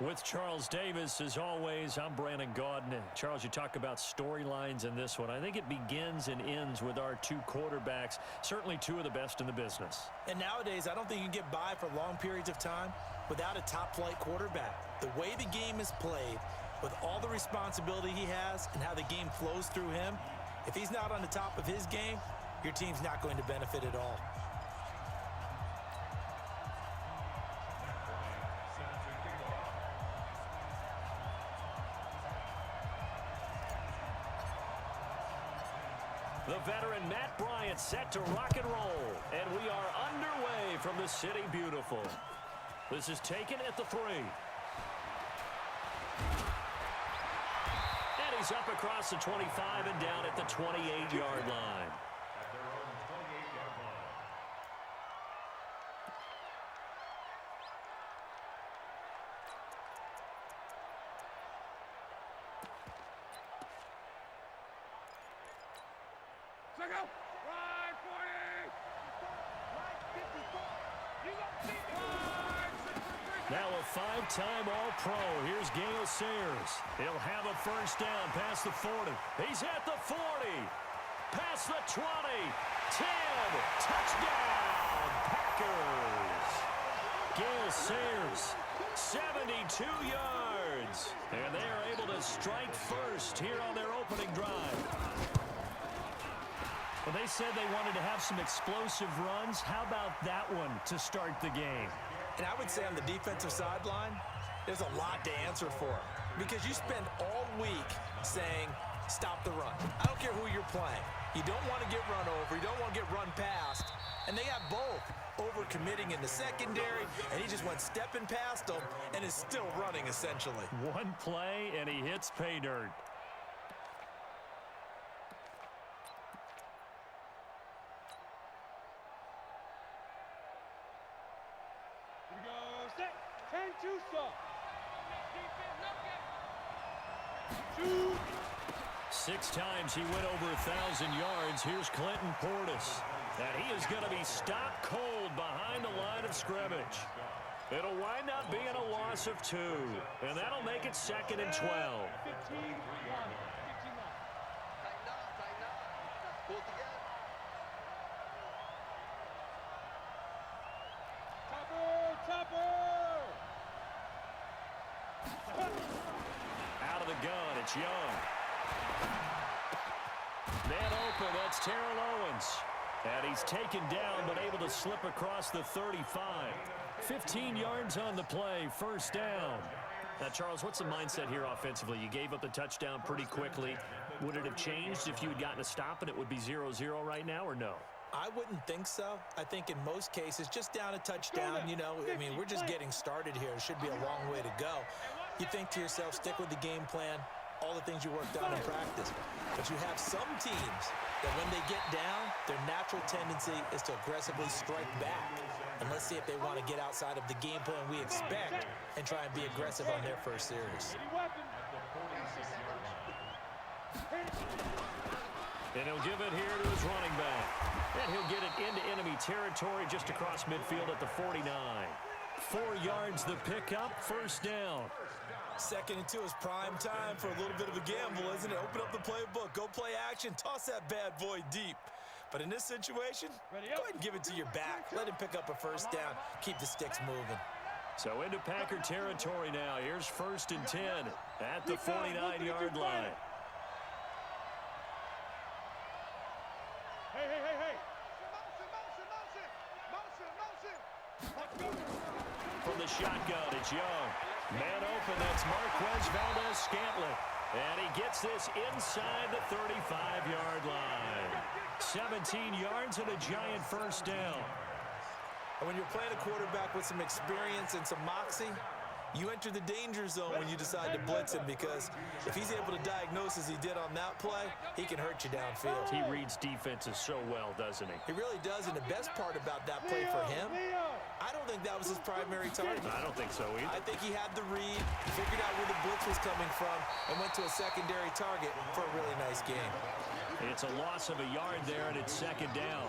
With Charles Davis, as always, I'm Brandon Gaudin. Charles, you talk about storylines in this one. I think it begins and ends with our two quarterbacks, certainly two of the best in the business. And nowadays, I don't think you can get by for long periods of time without a top-flight quarterback. The way the game is played, with all the responsibility he has and how the game flows through him, if he's not on the top of his game, your team's not going to benefit at all. The veteran Matt Bryant set to rock and roll. And we are underway from the City Beautiful. This is taken at the 3. And he's up across the 25 and down at the 28-yard line. Now a 5-time All-Pro. Here's Gale Sayers. He'll have a first down past the 40. He's at the 40. Past the 20. 10. Touchdown, Packers. Gale Sayers, 72 yards. And they are able to strike first here on their opening drive. Well, they said they wanted to have some explosive runs. How about that one to start the game? And I would say on the defensive sideline, there's a lot to answer for. Because you spend all week saying, stop the run. I don't care who you're playing. You don't want to get run over. You don't want to get run past. And they got both. Over-committing in the secondary, and he just went stepping past them and is still running, essentially. One play, and he hits pay dirt. Six times he went over 1,000 yards. Here's Clinton Portis. And he is going to be stopped cold behind the line of scrimmage. It'll wind up being a loss of 2. And that'll make it 2nd and 12. Out of the gun, it's Young. Man open, that's Terrell Owens. And he's taken down, but able to slip across the 35. 15 yards on the play, first down. Now, Charles, what's the mindset here offensively? You gave up the touchdown pretty quickly. Would it have changed if you had gotten a stop and it would be 0-0 right now, or no? I wouldn't think so. I think in most cases, just down a touchdown, you know, I mean, we're just getting started here. It should be a long way to go. You think to yourself, stick with the game plan, all the things you worked on in practice. But you have some teams that when they get down, their natural tendency is to aggressively strike back. And let's see if they want to get outside of the game plan we expect and try and be aggressive on their first series. And he'll give it here to his running back. And he'll get it into enemy territory just across midfield at the 49. 4 yards the pickup, first down. 2nd and 2 is prime time for a little bit of a gamble, isn't it? Open up the playbook, go play action, toss that bad boy deep. But in this situation, go ahead and give it to your back. Let him pick up a first down, keep the sticks moving. So into Packer territory now. Here's 1st and 10 at the 49-yard line. From the shotgun, it's Young. Man open, that's Marquez Valdez-Scantling. And he gets this inside the 35-yard line. 17 yards and a giant first down. And when you're playing a quarterback with some experience and some moxie, you enter the danger zone when you decide to blitz him, because if he's able to diagnose as he did on that play, he can hurt you downfield. He reads defenses so well, doesn't he? He really does, and the best part about that play for him, I don't think that was his primary target. I don't think so either. I think he had the read, figured out where the blitz was coming from, and went to a secondary target for a really nice game. It's a loss of a yard there, and it's 2nd down.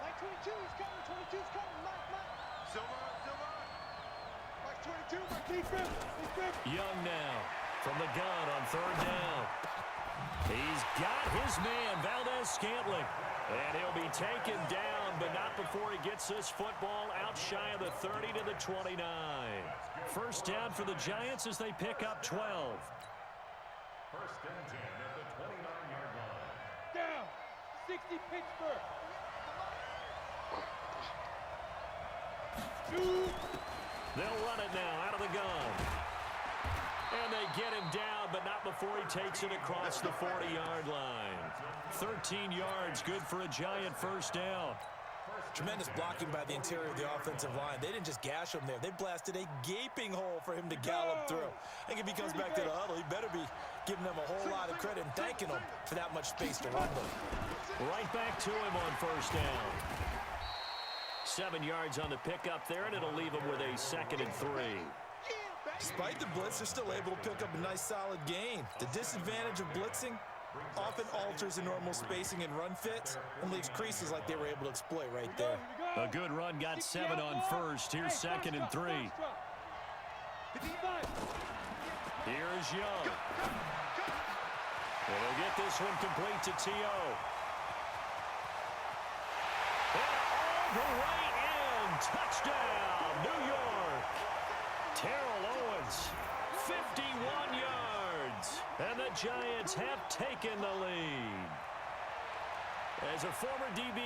Like 22, he's coming. 22's coming. Mike. Silver, Silver. Mike 22, Mike. Big grip. Young now from the gun on third down. He's got his man, Valdez-Scantling. And he'll be taken down, but not before he gets this football out shy of the 30 to the 29. First down for the Giants as they pick up 12. First and 10 at the 29-yard line. Down. 60 Pittsburgh. They'll run it now out of the gun. And they get him down, but not before he takes it across the 40-yard line. 13 yards, good for a Giant first down. Tremendous blocking by the interior of the offensive line. They didn't just gash him there. They blasted a gaping hole for him to gallop through. I think if he comes back to the huddle, he better be giving them a whole lot of credit and thanking them for that much space to run them. Right back to him on first down. 7 yards on the pickup there, and it'll leave him with a 2nd and 3. Despite the blitz, they're still able to pick up a nice solid gain. The disadvantage of blitzing often alters the normal spacing and run fits and leaves creases like they were able to exploit right there. A good run, got 7 on first. Here's 2nd and 3. Here's Young. And he'll get this one complete to T.O. And all the way in. Touchdown, New York. Terrell Owens, 51 yards. And the Giants have taken the lead. As a former DB,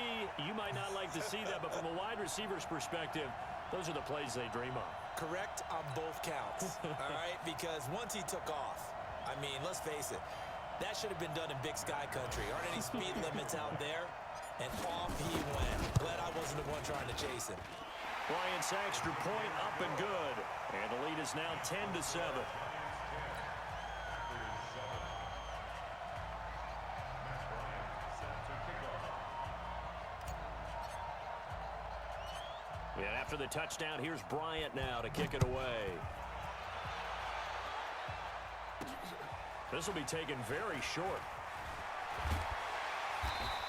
you might not like to see that, but from a wide receiver's perspective, those are the plays they dream of. Correct on both counts, all right? Because once he took off, I mean, let's face it, that should have been done in Big Sky Country. Aren't any speed limits out there? And off he went. Glad I wasn't the one trying to chase him. Bryant's extra point up and good. And the lead is now 10-7. And after the touchdown, here's Bryant now to kick it away. This will be taken very short.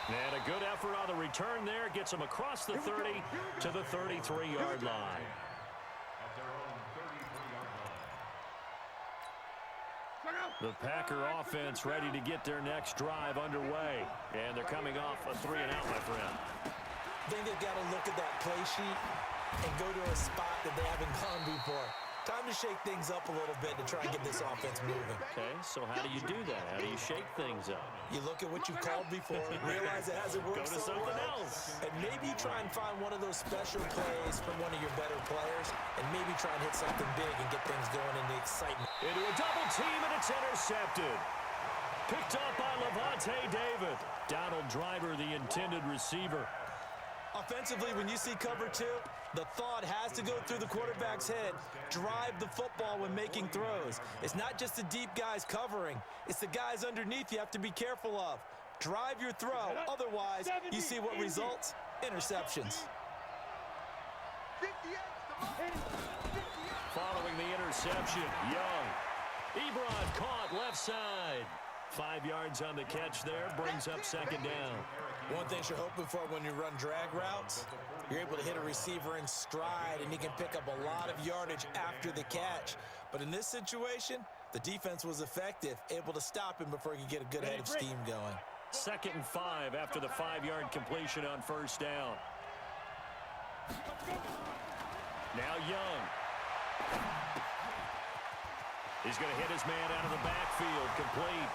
And a good effort on the return there. Gets him across the 30 to the 33-yard line. The Packer offense ready to get their next drive underway. And they're coming off a 3-and-out, my friend. I think they've got to look at that play sheet and go to a spot that they haven't gone before. Time to shake things up a little bit to try and get this offense moving. Okay, so how do you do that? How do you shake things up? You look at what you called before, realize it hasn't worked Go to so something well, else. and maybe try and find one of those special plays from one of your better players, and maybe try and hit something big and get things going in the excitement. Into a double team, and it's intercepted. Picked up by Levante David. Donald Driver, the intended receiver. Offensively, when you see cover two, the thought has to go through the quarterback's head. Drive the football when making throws. It's not just the deep guys covering. It's the guys underneath you have to be careful of. Drive your throw. Otherwise, you see what results? Interceptions. Following the interception, Young. Ebron caught left side. 5 yards on the catch there, brings up 2nd down. One thing you're hoping for when you run drag routes, you're able to hit a receiver in stride, and he can pick up a lot of yardage after the catch. But in this situation, the defense was effective, able to stop him before he could get a good head of steam going. 2nd and 5 after the 5-yard completion on first down. Now Young. He's going to hit his man out of the backfield, complete.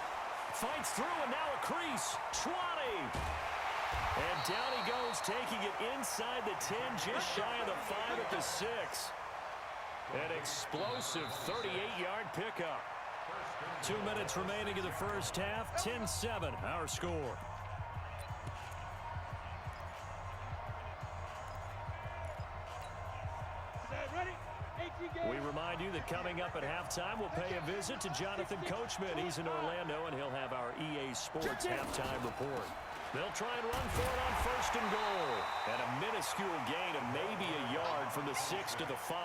Fights through, and now a crease. 20. And down he goes, taking it inside the 10, just shy of the 5 at the 6. An explosive 38-yard pickup. 2 minutes remaining in the first half. 10-7, our score. We remind you that coming up at halftime, we'll pay a visit to Jonathan Coachman. He's in Orlando, and he'll have our EA Sports halftime report. They'll try and run for it on 1st and goal. And a minuscule gain of maybe a yard from the 6 to the 5.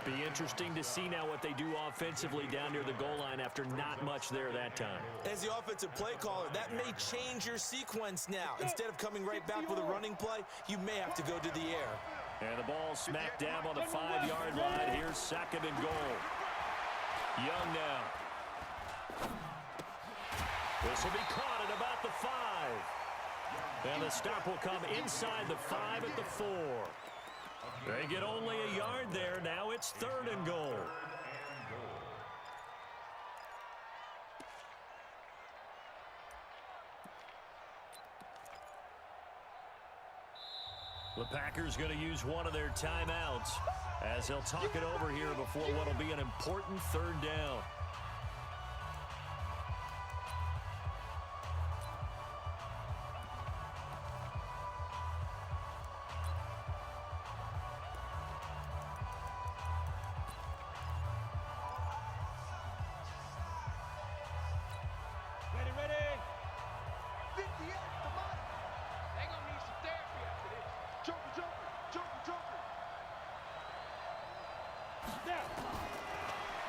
Be interesting to see now what they do offensively down near the goal line after not much there that time. As the offensive play caller, that may change your sequence now. Instead of coming right back with a running play, you may have to go to the air. And the ball smack dab on the 5-yard line. Here's second and goal. Young now. This will be caught at about the 5. And the stop will come inside the 5 at the 4. They get only a yard there. Now it's third and goal. The Packers going to use one of their timeouts as they'll talk it over here before what will be an important third down.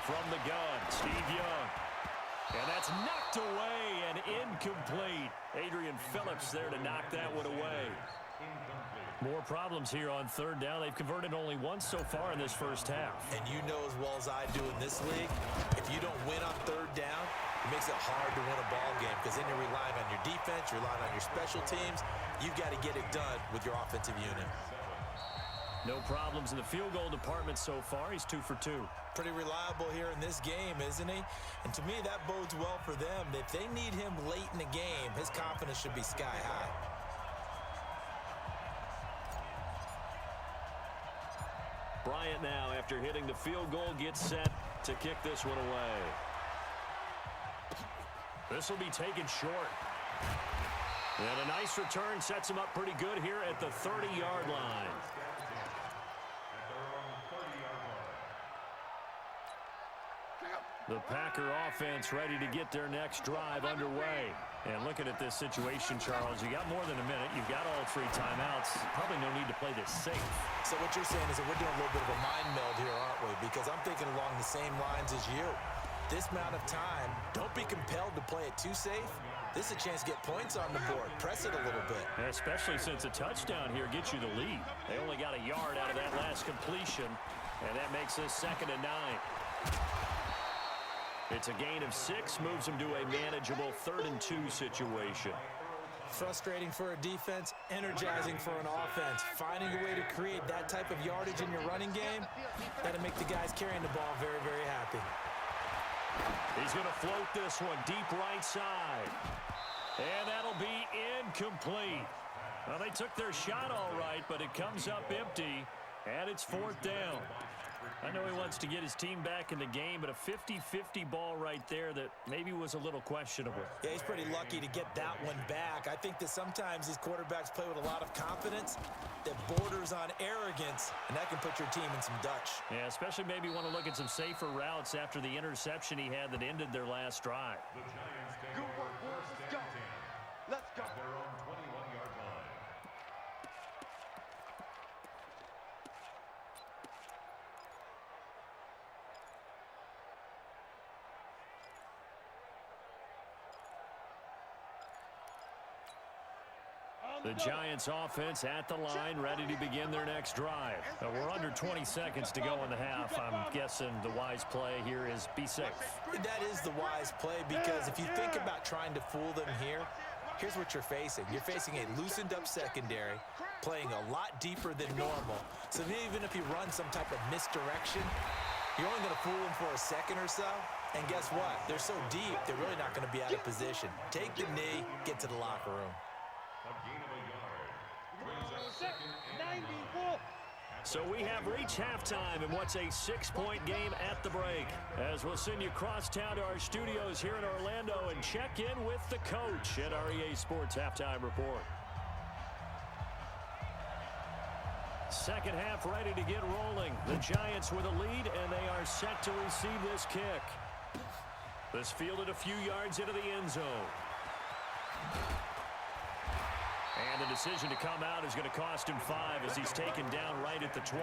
From the gun, Steve Young. And that's knocked away and incomplete. Adrian Phillips there to knock that one away. More problems here on third down. They've converted only once so far in this first half. And you know as well as I do in this league, if you don't win on third down, it makes it hard to win a ball game because then you're relying on your defense, you're relying on your special teams. You've got to get it done with your offensive unit. No problems in the field goal department so far. He's 2 for 2. Pretty reliable here in this game, isn't he? And to me, that bodes well for them. If they need him late in the game, his confidence should be sky high. Bryant now, after hitting the field goal, gets set to kick this one away. This will be taken short. And a nice return sets him up pretty good here at the 30-yard line. The Packer offense ready to get their next drive underway. And looking at this situation, Charles, you got more than a minute. You've got all 3 timeouts. Probably no need to play this safe. So what you're saying is that we're doing a little bit of a mind meld here, aren't we? Because I'm thinking along the same lines as you. This amount of time, don't be compelled to play it too safe. This is a chance to get points on the board. Press it a little bit. Especially since a touchdown here gets you the lead. They only got a yard out of that last completion, and that makes this 2nd and 9. It's a gain of 6, moves them to a manageable 3rd and 2 situation. Frustrating for a defense, energizing for an offense. Finding a way to create that type of yardage in your running game, that'll make the guys carrying the ball very, very happy. He's going to float this one deep right side. And that'll be incomplete. Well, they took their shot all right, but it comes up empty, and it's 4th down. I know he wants to get his team back in the game, but a 50-50 ball right there that maybe was a little questionable. Yeah, he's pretty lucky to get that one back. I think that sometimes these quarterbacks play with a lot of confidence that borders on arrogance, and that can put your team in some Dutch. Yeah, especially maybe want to look at some safer routes after the interception he had that ended their last drive. Good work, boys. Let's go. Let's go. Their own 21-yard line. The Giants offense at the line, ready to begin their next drive. We're under 20 seconds to go in the half. I'm guessing the wise play here is be safe. That is the wise play because if you think about trying to fool them here, here's what you're facing. You're facing a loosened up secondary, playing a lot deeper than normal. So even if you run some type of misdirection, you're only going to fool them for a second or so. And guess what? They're so deep, they're really not going to be out of position. Take the knee, get to the locker room. A gain of a yard. Brings up 2nd and 94. So we have reached halftime in what's a 6-point game at the break. As we'll send you across town to our studios here in Orlando and check in with the coach at our EA Sports Halftime Report. Second half ready to get rolling. The Giants with a lead, and they are set to receive this kick. This fielded a few yards into the end zone. And the decision to come out is going to cost him 5 as he's taken down right at the 20.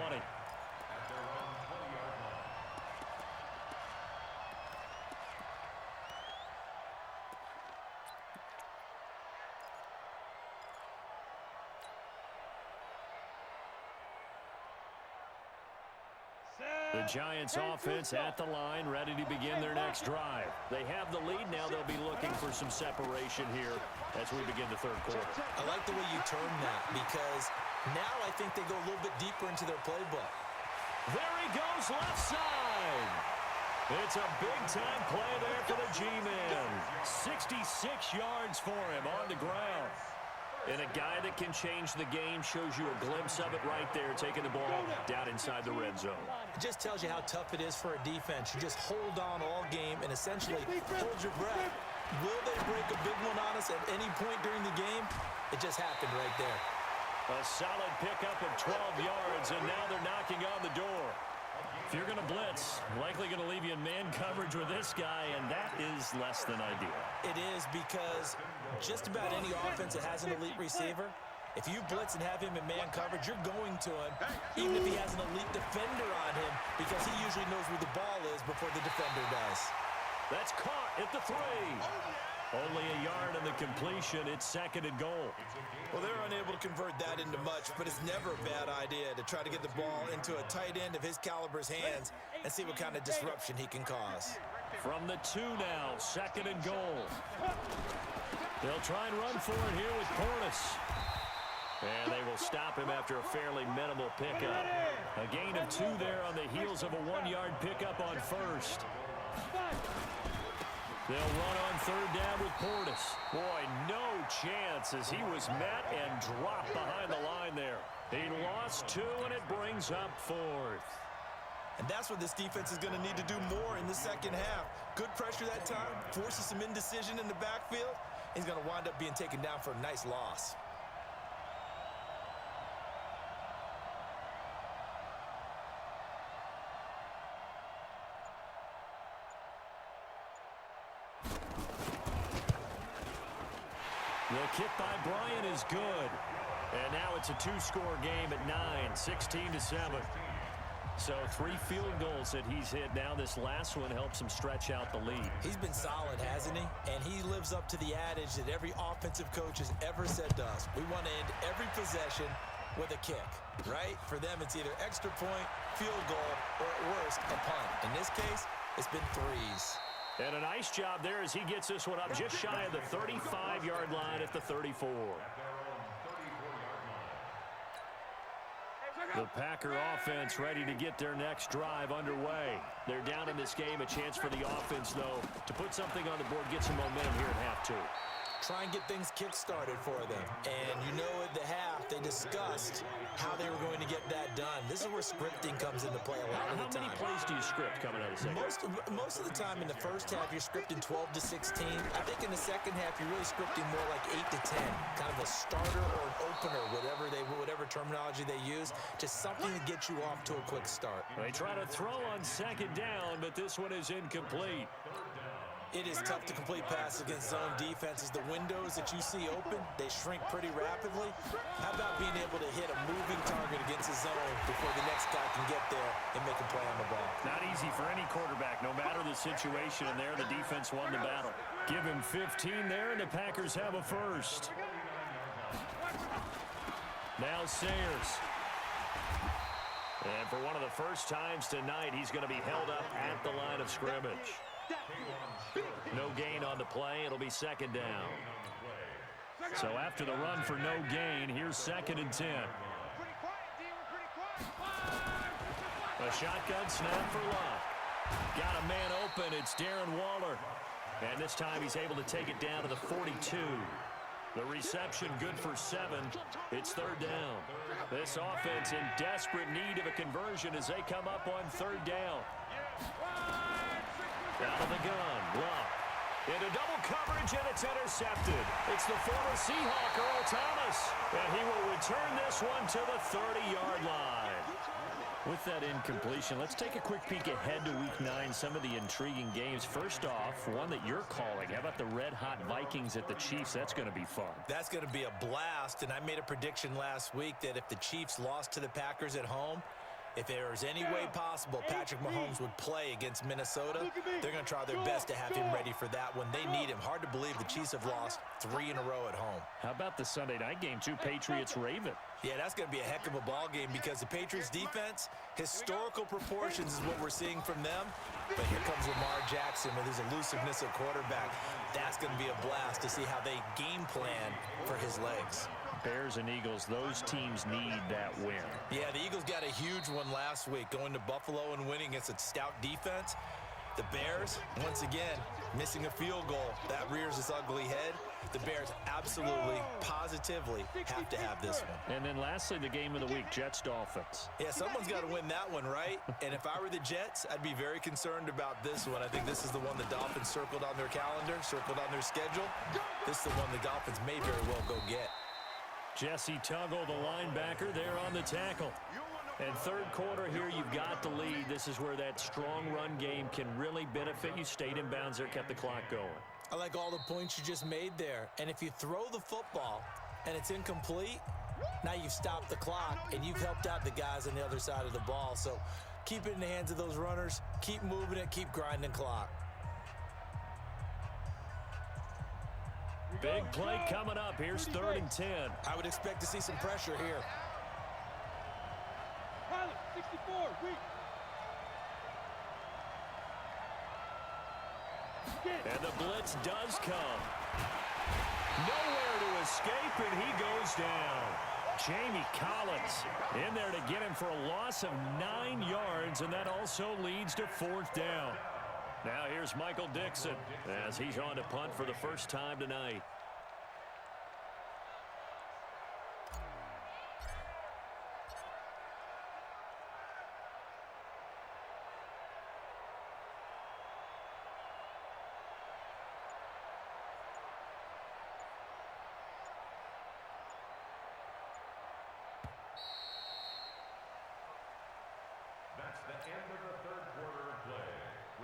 The Giants offense at the line, ready to begin their next drive. They have the lead now. They'll be looking for some separation here as we begin the third quarter. I like the way you term that because now I think they go a little bit deeper into their playbook. There he goes, left side. It's a big-time play there for the G-Man. 66 yards for him on the ground. And a guy that can change the game shows you a glimpse of it right there, taking the ball down inside the red zone. It just tells you how tough it is for a defense. You just hold on all game and essentially hold your breath. Will they break a big one on us at any point during the game? It just happened right there. A solid pickup of 12 yards, and now they're knocking on the door. If you're going to blitz, likely going to leave you in man coverage with this guy, and that is less than ideal. It is because just about any offense that has an elite receiver, if you blitz and have him in man coverage, you're going to him, even if he has an elite defender on him, because he usually knows where the ball is before the defender does. That's caught at the 3. Only a yard on the completion. It's second and goal. Well, they're unable to convert that into much, but it's never a bad idea to try to get the ball into a tight end of his caliber's hands and see what kind of disruption he can cause. From the 2 now, second and goal. They'll try and run for it here with Portis. And they will stop him after a fairly minimal pickup. A gain of 2 there on the heels of a 1-yard pickup on first. They'll run on third down with Portis. Boy, no chance as he was met and dropped behind the line there. He lost 2, and it brings up 4th. And that's what this defense is going to need to do more in the second half. Good pressure that time, forces some indecision in the backfield. He's going to wind up being taken down for a nice loss. The kick by Bryant is good. And now it's a 2-score game at 9, 16-7. So 3 field goals that he's hit now. This last one helps him stretch out the lead. He's been solid, hasn't he? And he lives up to the adage that every offensive coach has ever said to us. We want to end every possession with a kick, right? For them, it's either extra point, field goal, or at worst, a punt. In this case, it's been 3s. And a nice job there as he gets this one up just shy of the 35-yard line at the 34. The Packer offense ready to get their next drive underway. They're down in this game. A chance for the offense, though, to put something on the board, get some momentum here at half 2. Try and get things kick-started for them. And you know at the half, they discussed how they were going to get that done. This is where scripting comes into play a lot of the time. How many plays do you script coming out of the second? Most of the time in the first half, you're scripting 12 to 16. I think in the second half, you're really scripting more like 8 to 10. Kind of a starter or an opener, whatever terminology they use. Just something to get you off to a quick start. They try to throw on second down, but this one is incomplete. It is tough to complete passes against zone defenses. The windows that you see open, they shrink pretty rapidly. How about being able to hit a moving target against a zone before the next guy can get there and make a play on the ball? Not easy for any quarterback, no matter the situation. And there, the defense won the battle. Give him 15 there, and the Packers have a first. Now Sayers. And for one of the first times tonight, he's going to be held up at the line of scrimmage. No gain on the play. It'll be second down. So after the run for no gain, here's second and 10. A shotgun snap for Love. Got a man open. It's Darren Waller. And this time he's able to take it down to the 42. The reception good for 7. It's third down. This offense in desperate need of a conversion as they come up on third down. Out of the gun, Love. Into double coverage, and it's intercepted. It's the former Seahawk, Earl Thomas. And he will return this one to the 30-yard line. With that incompletion, let's take a quick peek ahead to Week 9, some of the intriguing games. First off, one that you're calling. How about the red-hot Vikings at the Chiefs? That's going to be fun. That's going to be a blast, and I made a prediction last week that if the Chiefs lost to the Packers at home, If there is any way possible Patrick Mahomes would play against Minnesota, they're going to try their best to have him ready for that one. They need him. Hard to believe the Chiefs have lost 3 in a row at home. How about the Sunday night game, too? Patriots-Ravens. Yeah, that's going to be a heck of a ball game because the Patriots defense, historical proportions is what we're seeing from them. But here comes Lamar Jackson with his elusiveness at quarterback. That's going to be a blast to see how they game plan for his legs. Bears and Eagles, those teams need that win. Yeah, the Eagles got a huge one last week, going to Buffalo and winning against a stout defense. The Bears, once again, missing a field goal. That rears its ugly head. The Bears absolutely, positively have to have this one. And then lastly, the game of the week, Jets-Dolphins. Yeah, someone's got to win that one, right? And if I were the Jets, I'd be very concerned about this one. I think this is the one the Dolphins circled on their calendar, circled on their schedule. This is the one the Dolphins may very well go get. Jesse Tuggle, the linebacker, there on the tackle. And third quarter here, you've got the lead. This is where that strong run game can really benefit you. Stayed in bounds there, kept the clock going. I like all the points you just made there. And if you throw the football and it's incomplete, now you've stopped the clock and you've helped out the guys on the other side of the ball. So keep it in the hands of those runners. Keep moving it. Keep grinding clock. Big play coming up. Here's 3rd and 10. I would expect to see some pressure here. Pilot, 64, weak. And the blitz does come. Nowhere to escape, and he goes down. Jamie Collins in there to get him for a loss of 9 yards, and that also leads to 4th down. Now here's Michael Dixon as he's on to punt for the first time tonight.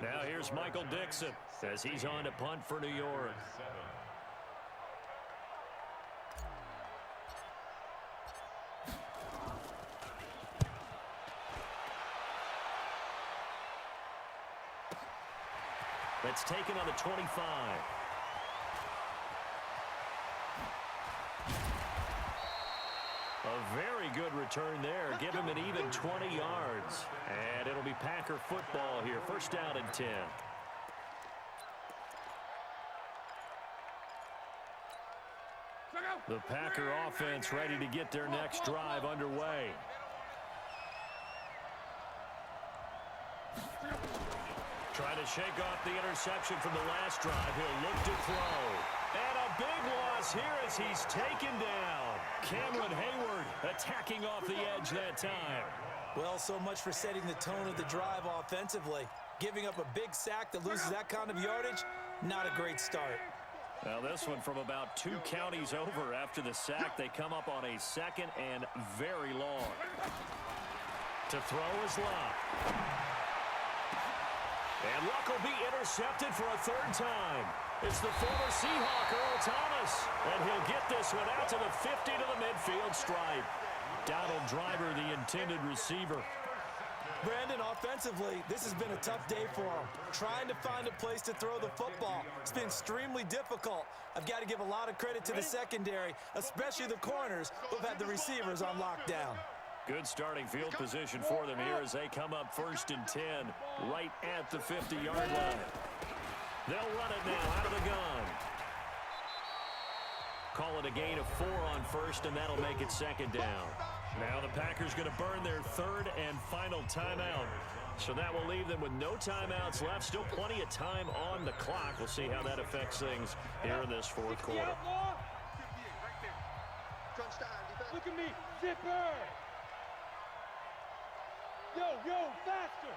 Now here's Michael Dixon as he's on to punt for New York. That's taken on the 25. A very good return there. Give him an even 20 yards. And it'll be Packer football here. 1st down and 10. The Packer offense ready to get their next drive underway. Trying to shake off the interception from the last drive. He'll look to throw. And a big loss here as he's taken down. Cameron Hayward attacking off the edge that time. Well, so much for setting the tone of the drive offensively. Giving up a big sack that loses that kind of yardage, not a great start. Now this one from about 2 counties over after the sack. They come up on a 2nd and very long. To throw is Luck. And Luck will be intercepted for a 3rd time. It's the former Seahawk, Earl Thomas. And he'll get this one out to the 50 to the midfield stripe. Donald Driver, the intended receiver. Brandon, offensively, this has been a tough day for him. Trying to find a place to throw the football. It's been extremely difficult. I've got to give a lot of credit to the secondary, especially the corners who've had the receivers on lockdown. Good starting field position for them here as they come up 1st and 10, right at the 50-yard line. They'll run it now out of the gun. Call it a gain of 4 on 1st, and that'll make it 2nd down. Now the Packers going to burn their 3rd and final timeout. So that will leave them with no timeouts left. Still plenty of time on the clock. We'll see how that affects things here in this 4th quarter. Look at me, zipper. Yo, faster.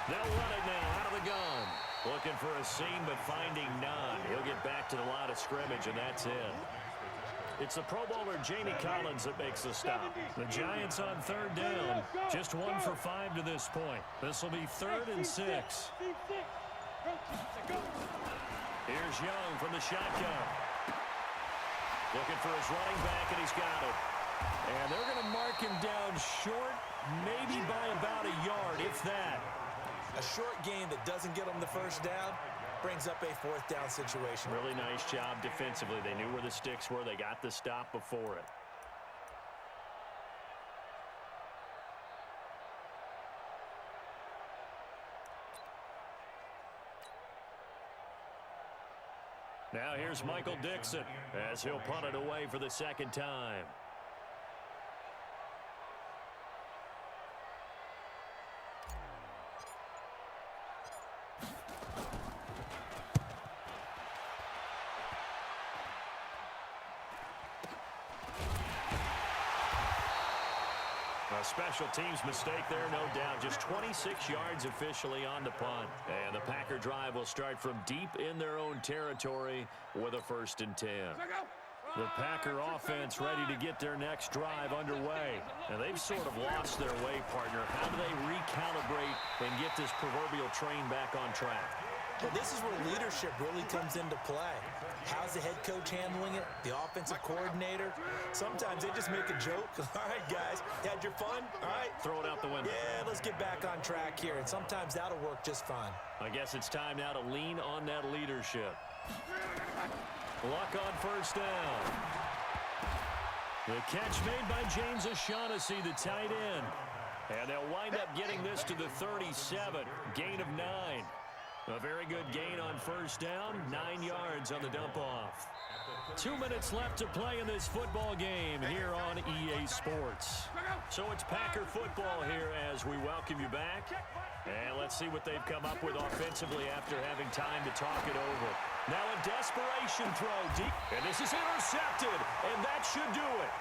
They'll run it now out of the gun. Looking for a seam, but finding none. He'll get back to the line of scrimmage, and that's it. It's the Pro Bowler Jamie Collins that makes the stop. The Giants on 3rd down. Just 1 for 5 to this point. This will be 3rd and 6. Here's Young from the shotgun. Looking for his running back, and he's got it. And they're going to mark him down short, maybe by about a yard, if that. A short gain that doesn't get them the first down brings up a fourth down situation. Really nice job defensively. They knew where the sticks were. They got the stop before it. Now here's Michael Dixon as he'll punt it away for the second time. A special teams mistake there, no doubt. Just 26 yards officially on the punt. And the Packer drive will start from deep in their own territory with a 1st and 10. The Packer offense ready to get their next drive underway. And they've sort of lost their way, partner. How do they recalibrate and get this proverbial train back on track? Well, this is where leadership really comes into play. How's the head coach handling it? The offensive coordinator? Sometimes they just make a joke. All right, guys, you had your fun? All right. Throw it out the window. Yeah, let's get back on track here. And sometimes that'll work just fine. I guess it's time now to lean on that leadership. Luck on 1st down. The catch made by James O'Shaughnessy, the tight end. And they'll wind up getting this to the 37. Gain of 9. A very good gain on 1st down, 9 yards on the dump-off. 2 minutes left to play in this football game here on EA Sports. So it's Packer football here as we welcome you back. And let's see what they've come up with offensively after having time to talk it over. Now a desperation throw deep, and this is intercepted, and that should do it.